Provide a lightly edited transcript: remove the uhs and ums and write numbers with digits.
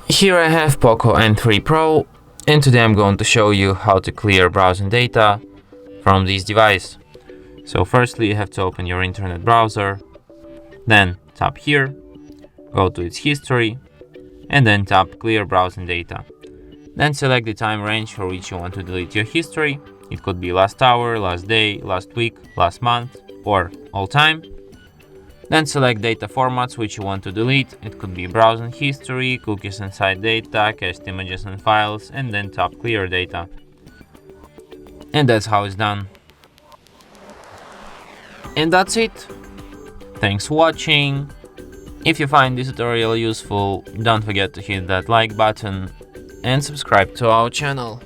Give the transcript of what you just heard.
Here I have POCO M3 Pro, and today I'm going to show you how to clear browsing data from this device. So firstly, you have to open your internet browser, then tap here, go to its history, and then tap clear browsing data. Then select the time range for which you want to delete your history. It could be last hour, last day, last week, last month, or all time. Then select data formats which you want to delete. It could be browsing history, cookies inside data, cached images and files, and then tap clear data. And that's how it's done. And that's it. Thanks for watching. If you find this tutorial useful, don't forget to hit that like button and subscribe to our channel.